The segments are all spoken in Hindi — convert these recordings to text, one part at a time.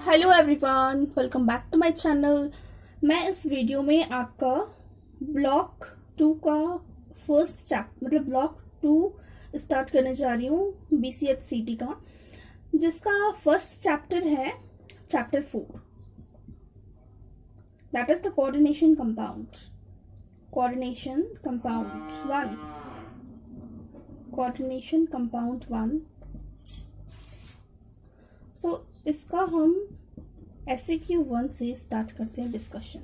Hello everyone, welcome back to my channel. मैं इस वीडियो में आपका ब्लॉक 2 का फर्स्ट चैप्टर मतलब ब्लॉक 2 स्टार्ट करने जा रही हूँ BCHCT का, जिसका फर्स्ट चैप्टर है chapter 4, that is the coordination compound 1। Coordination compound 1। तो इसका हम SAQ 1 से स्टार्ट करते हैं डिस्कशन।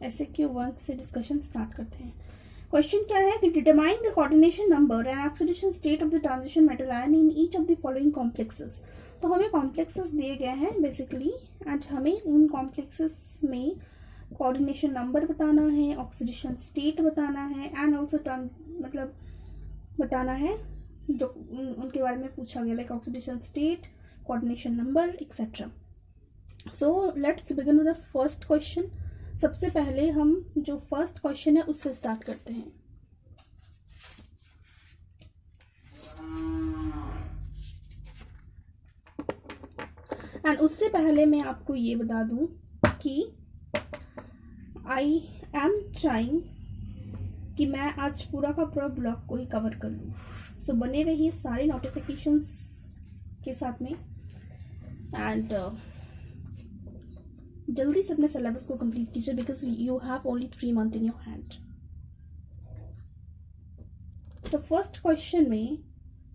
SAQ 1 से डिस्कशन स्टार्ट करते हैं। क्वेश्चन क्या है कि determine the coordination number and oxidation state of the transition metal ion in each of the following complexes. तो हमें कॉम्प्लेक्सेस दिए गए हैं बेसिकली, एंड हमें उन कॉम्प्लेक्सेस में कोऑर्डिनेशन नंबर बताना है, ऑक्सीडेशन स्टेट बताना है, एंड ऑल्सो मतलब बताना है जो उनके बारे में पूछा गया, like oxidation state, coordination number etcetera. So let's begin with the first question. सबसे पहले हम जो फर्स्ट क्वेश्चन है उससे स्टार्ट करते हैं। एंड उससे पहले मैं आपको ये बता दूं कि आई एम ट्राइंग कि मैं आज पूरा का पूरा ब्लॉक को ही कवर कर लूँ। सो बने रहिए सारे नोटिफिकेशंस के साथ में, एंड जल्दी से अपने सिलेबस को कंप्लीट कीजिए because you have only 3 months in your hand. तो फर्स्ट क्वेश्चन में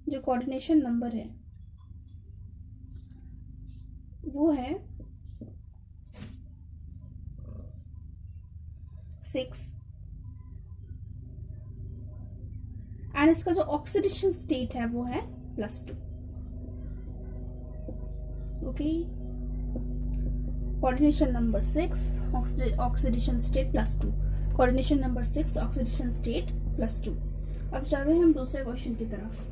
जो कोऑर्डिनेशन नंबर है वो है 6, एंड इसका जो ऑक्सीडेशन स्टेट है वो है +2। Okay, coordination number 6, oxidation state +2। Coordination number 6, oxidation state +2। अब चल रहे हैं हम दूसरे क्वेश्चन की तरफ।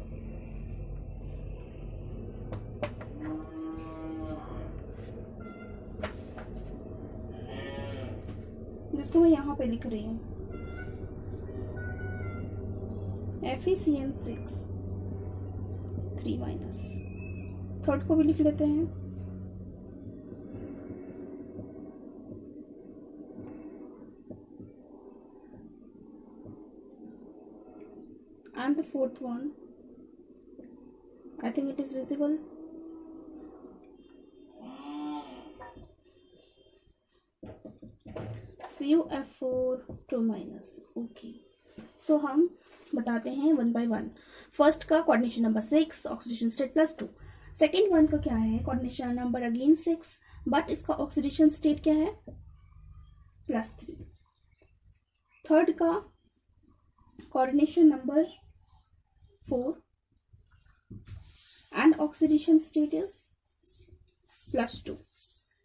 जिसको मैं यहां पे लिख रही हूं FeCN6 3-। थर्ड को भी लिख लेते हैं, and the fourth one, I think it is visible, CuF4 2-। Okay, सो हम बताते हैं 1 by 1। फर्स्ट का coordination number 6, oxidation state +2। Second one का क्या है, कोऑर्डिनेशन नंबर अगेन 6 बट इसका ऑक्सीडेशन स्टेट क्या है +3। थर्ड का coordination number 4 and oxidation state is +2,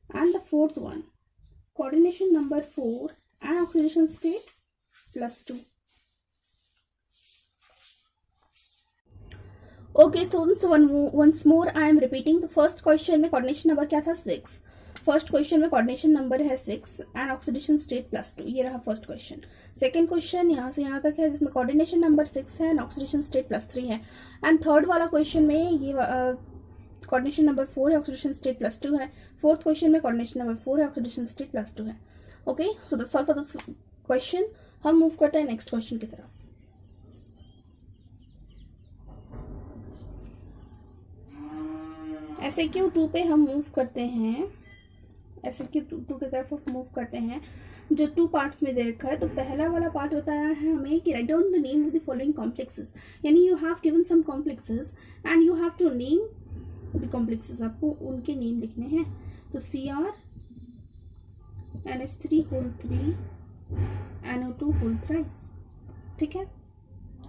and the fourth one, coordination number 4 and oxidation state +2. Okay, so once more I am repeating the first question में coordination number क्या था 6। फर्स्ट क्वेश्चन में कोऑर्डिनेशन नंबर है 6 एंड ऑक्सीडेशन स्टेट +2। ये रहा फर्स्ट क्वेश्चन। सेकंड क्वेश्चन यहाँ से यहाँ तक है जिसमें कोऑर्डिनेशन नंबर 6 है एंड ऑक्सीडेशन स्टेट +3 है। एंड थर्ड वाला क्वेश्चन में ये कोऑर्डिनेशन नंबर 4 है, ऑक्सीडेशन स्टेट +2 है। फोर्थ क्वेश्चन में कोऑर्डिनेशन नंबर 4 है, ऑक्सीडेशन स्टेट +2 है। Okay, so that's all for this question. हम मूव करते हैं नेक्स्ट क्वेश्चन की तरफ। SAQ 2 पे हम मूव करते हैं, SAQ 2 की तरफ मूव करते हैं, जो 2 पार्ट्स में दे रखा है। तो पहला वाला पार्ट बताया है हमें कि write down the name of the following complexes, यानी you have given some complexes and you have to name the complexes. आपको उनके नेम लिखने हैं। तो Cr NH3 NO2 ठीक है।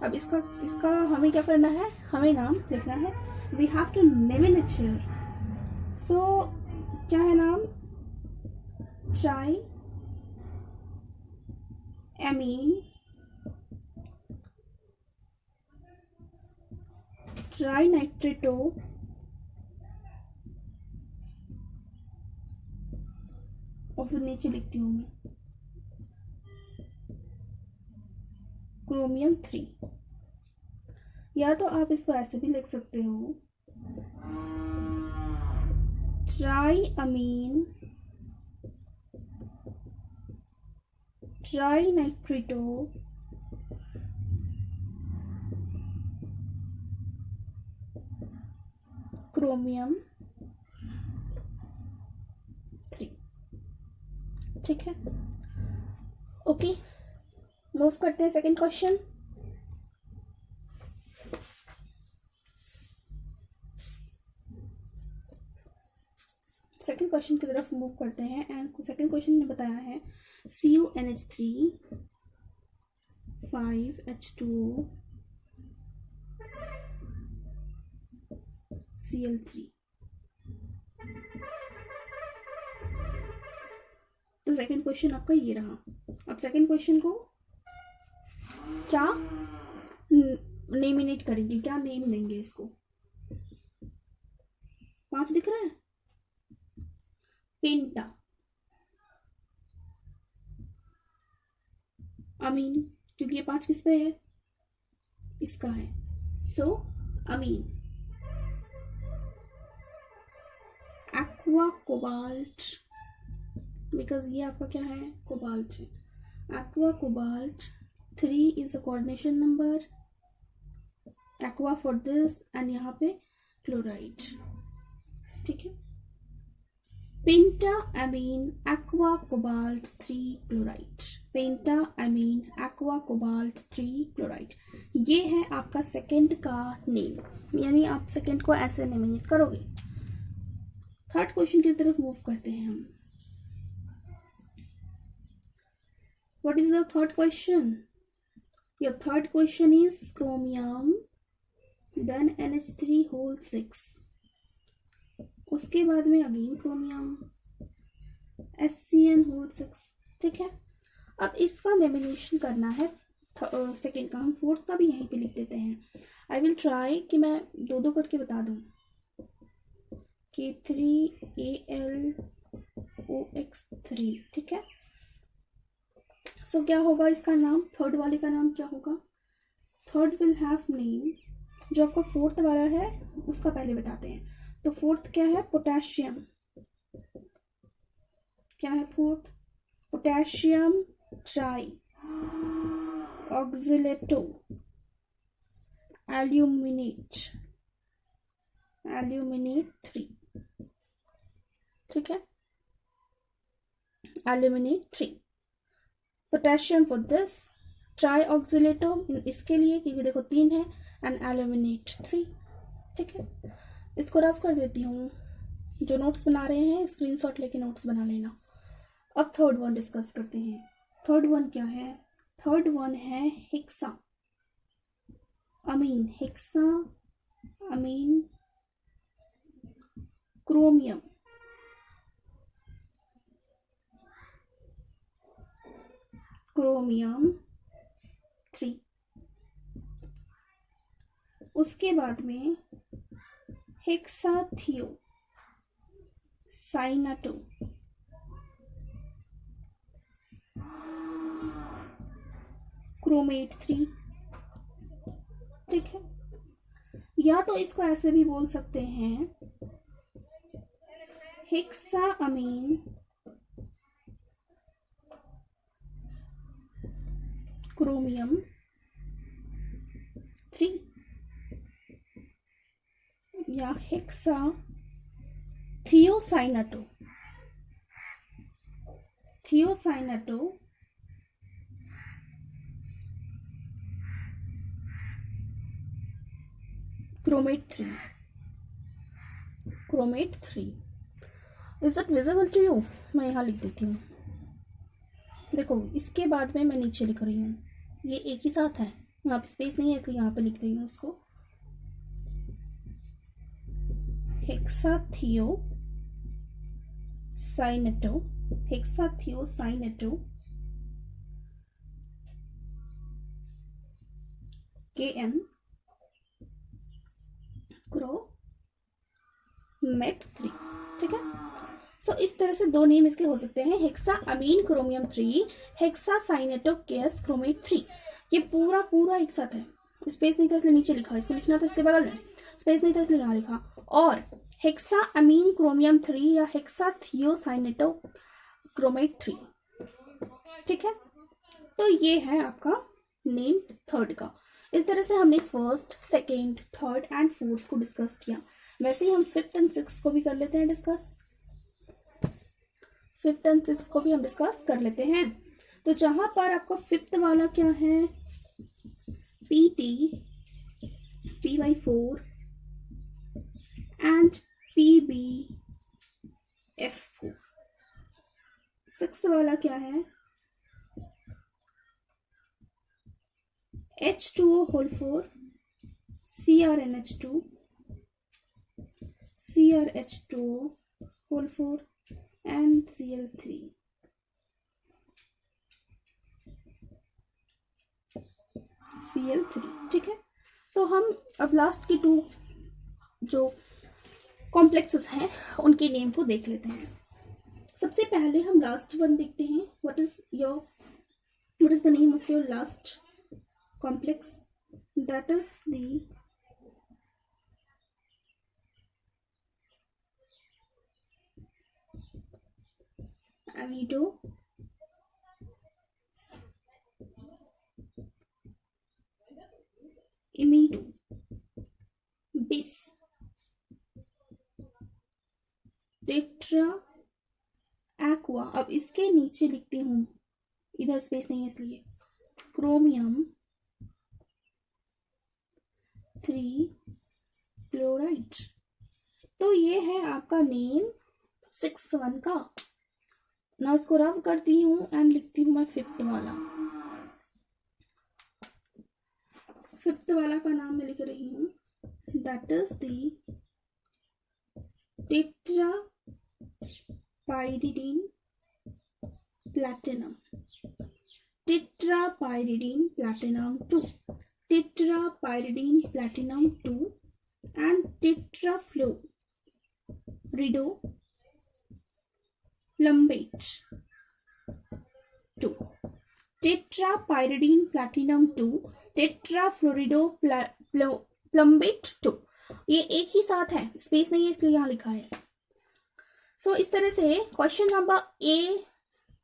अब इसका हमें क्या करना है, हमें नाम लिखना है। We have to name in it here. So क्या है नाम, ट्राई एमीन ट्राई नाइट्रेटो और फिर नीचे लिखती हूँ मैं क्रोमियम 3। या तो आप इसको ऐसे भी लिख सकते हो ट्राईअमीन, ट्राईनाइट्रिटो, क्रोमियम 3। ठीक है, ओके, मूव करते हैं सेकंड क्वेश्चन। सेकंड क्वेश्चन की तरफ मूव करते हैं एंड सेकंड क्वेश्चन ने बताया है CuNH3 5H2O Cl3। तो सेकंड क्वेश्चन आपका ये रहा। अब सेकंड क्वेश्चन को क्या नेमिनेट करेंगे, क्या नेम देंगे इसको? 5 दिख रहा है, पेंटा अमीन, क्योंकि ये 5 किस पे है? इसका है, सो अमीन। एक्वा कोबाल्ट, बिकॉज ये आपका क्या है? कोबाल्ट है। Aqua cobalt 3 is a coordination number, aqua for this, and यहाँ पे क्लोराइड। ठीक है, पेंटा अमीन एक्वा कोबाल्ट 3 क्लोराइड, पेंटा अमीन एक्वा कोबाल्ट 3 क्लोराइड। ये है आपका सेकंड का नेम, यानी आप सेकंड को ऐसे नेमिनेट करोगे। थर्ड क्वेश्चन की तरफ मूव करते हैं हम। What is the third question? Your third question is chromium, then NH3 whole 6, उसके बाद में अगेन क्रोमियम, HCN होल 6। ठीक है, अब इसका लेमिनेशन करना है सेकेंड का। हम फोर्थ का भी यहीं पे लिख देते हैं। आई विल ट्राई कि मैं दो दो करके बता दूं। K3AlOX3। ठीक है, सो क्या होगा इसका नाम? थर्ड वाले का नाम क्या होगा? थर्ड विल हैव नेम, जो आपका फोर्थ वाला है उसका पहले बताते हैं। तो फोर्थ क्या है? पोटेशियम। क्या है fourth? Potassium tri oxalato aluminate 3। ठीक है, aluminate 3, potassium for this, tri oxalato इसके लिए क्योंकि देखो 3 है, एंड एल्यूमिनेट 3। ठीक है, इसको रफ कर देती हूँ। जो नोट्स बना रहे हैं स्क्रीनशॉट लेके नोट्स बना लेना। अब थर्ड वन डिस्कस करते हैं। थर्ड वन क्या है? थर्ड वन है हेक्सा अमीन, हेक्सा अमीन क्रोमियम, क्रोमियम 3। उसके बाद में हेक्साथियो साइनाटो, क्रोमेट 3। ठीक है, या तो इसको ऐसे भी बोल सकते हैं हेक्सा अमीन क्रोमियम 3, या hexa thiocyanato chromate 3। Is it visible to you? मैं यहाँ लिख देती हूँ। देखो इसके बाद में मैं नीचे लिख रही हूँ, ये एक ही साथ है, यहाँ पे स्पेस नहीं है इसलिए यहाँ पे लिख रही हूँ इसको। हेक्साथियोसाइनेटो KN क्रोमेट 3। ठीक है, तो इस तरह से दो नेम इसके हो सकते हैं, हेक्सा अमीन क्रोमियम 3, हेक्सा साइनेटो केस क्रोमेट 3। ये पूरा पूरा एक साथ है, स्पेस नहीं था इसलिए नीचे लिखा, इसको लिखना था इसके बगल में, स्पेस नहीं था इसलिए यहाँ लिखा। और हेक्सा अमीन क्रोमियम 3 या हेक्सा थियोसाइनेटो क्रोमेट 3। ठीक है, तो ये है आपका नेम थर्ड का। इस तरह से हमने first, second, third and fourth को डिस्कस किया। वैसे ही हम फिफ्थ एंड सिक्स को भी कर लेते हैं डिस्कस। फिफ्थ एंड सिक्स को भी हम डिस्कस कर लेते हैं। तो जहां पर आपका फिफ्थ वाला क्या है, PT P/4 and PbF4। Six वाला क्या है, H2O whole 4 CrNH2 CrH2O whole 4 and Cl3। Cl3। ठीक है, तो हम अब लास्ट की टू जो कॉम्प्लेक्सेस हैं उनके नेम को देख लेते हैं। सबसे पहले हम लास्ट वन देखते हैं। What is the name of your last complex? That is the amido bis tetra aqua. अब इसके नीचे लिखती हूं, इधर स्पेस नहीं है इसलिए, क्रोमियम 3 क्लोराइड। तो ये है आपका नेम सिक्स्थ वन का। ना उसको रब करती हूँ एंड लिखती हूँ मैं फिफ्थ वाला। फिफ्थ वाला का नाम मैं लिख रही हूँ, that is the tetra pyridine platinum. Tetra pyridine platinum 2, tetra pyridine platinum 2 and tetrafluorido plumbate 2। Tetra pyridine platinum 2 tetrafluorido plumbate 2। ये एक ही साथ है, स्पेस नहीं है इसलिए यहां लिखा है। सो इस तरह से क्वेश्चन नंबर ए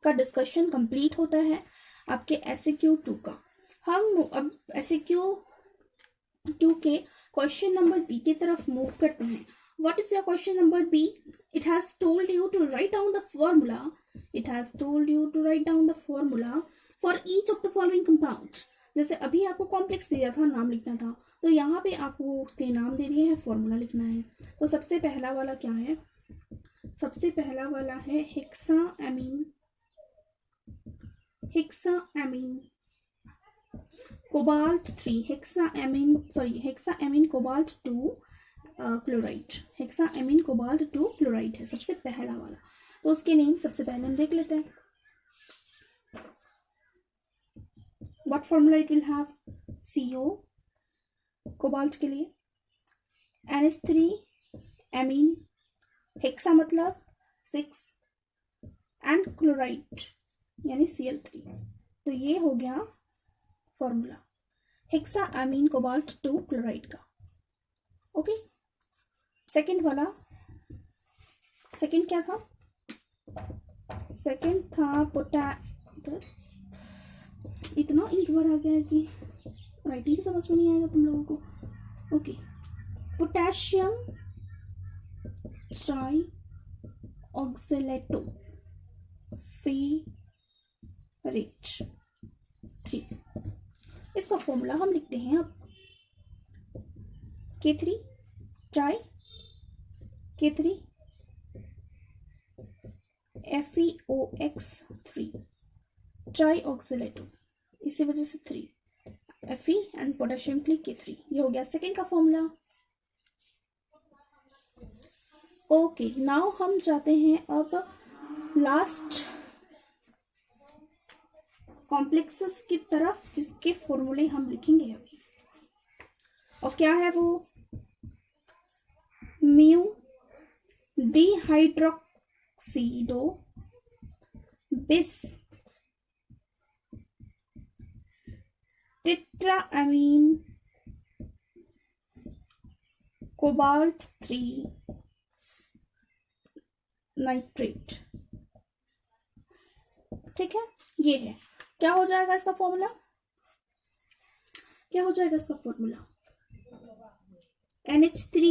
का डिस्कशन कंप्लीट होता है आपके SAQ 2 का। हम अब SAQ 2 के क्वेश्चन नंबर बी की तरफ मूव करते हैं। What is your question number B? It has told you to write down the formula. It has told you to write down the formula for each of the following compounds. जैसे अभी आपको कॉम्प्लेक्स दिया था, नाम लिखना था, तो यहाँ पे आपको उसके नाम दे दिए हैं, फॉर्मूला लिखना है। तो सबसे पहला वाला क्या है? सबसे पहला वाला है hexaammine cobalt 3 hexaammine cobalt 2 chloride. Hexaammine cobalt 2 chloride है सबसे पहला वाला। तो उसके नेम सबसे पहले हम देख लेते हैं। What formula it will have? CO cobalt के लिए, NH3 एमीन, हेक्सा मतलब 6 एंड क्लोराइड यानी Cl3। तो ये हो गया फॉर्मूला हेक्साअमीन कोबाल्ट 2 क्लोराइड का। ओके, सेकंड वाला, सेकंड क्या था? सेकंड था इतना इंक भर आ गया है कि राइटिंग समझ में नहीं आएगा तुम लोगों को। Okay, potassium tri oxalato ferrate 3। इसका फॉर्मूला हम लिखते हैं अब K3 try K3 FeOX3 try ऑक्सलेटो, इसी वजह से 3 Fe एंड पोटेशियम के लिए K3। ये हो गया सेकेंड का फॉर्मूला। ओके, नाउ हम जाते हैं अब लास्ट कॉम्प्लेक्सेस की तरफ, जिसके फॉर्मूले हम लिखेंगे अभी। और क्या है वो? म्यू डिहाइड्रोक्सीडो बिस टेट्राअमीन कोबाल्ट 3 नाइट्रेट। ठीक है, ये है। क्या हो जाएगा इसका फॉर्मूला, क्या हो जाएगा इसका formula, NH3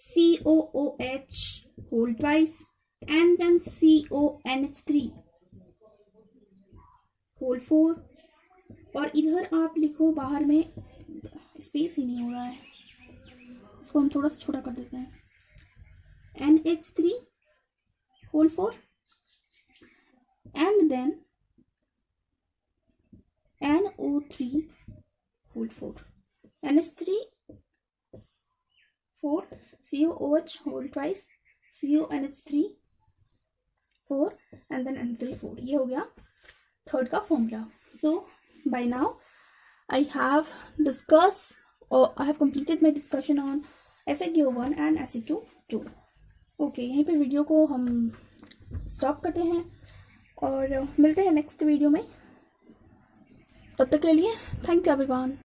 COOH whole twice and then CONH3 whole 4, और इधर आप लिखो, बाहर में स्पेस ही नहीं हो रहा है, इसको हम थोड़ा सा छोटा कर देते हैं, NH3 whole 4 and then NO3 whole 4, NH3 4 COOH whole twice CONH3 4 and then N3 4। ये हो गया थर्ड का formula. So by now I have discussed or I have completed my discussion on SAQ1 and SAQ2। Okay, यहीं पे वीडियो को हम स्टॉप करते हैं और मिलते हैं नेक्स्ट वीडियो में। तब तक के लिए थैंक यू एवरीवन।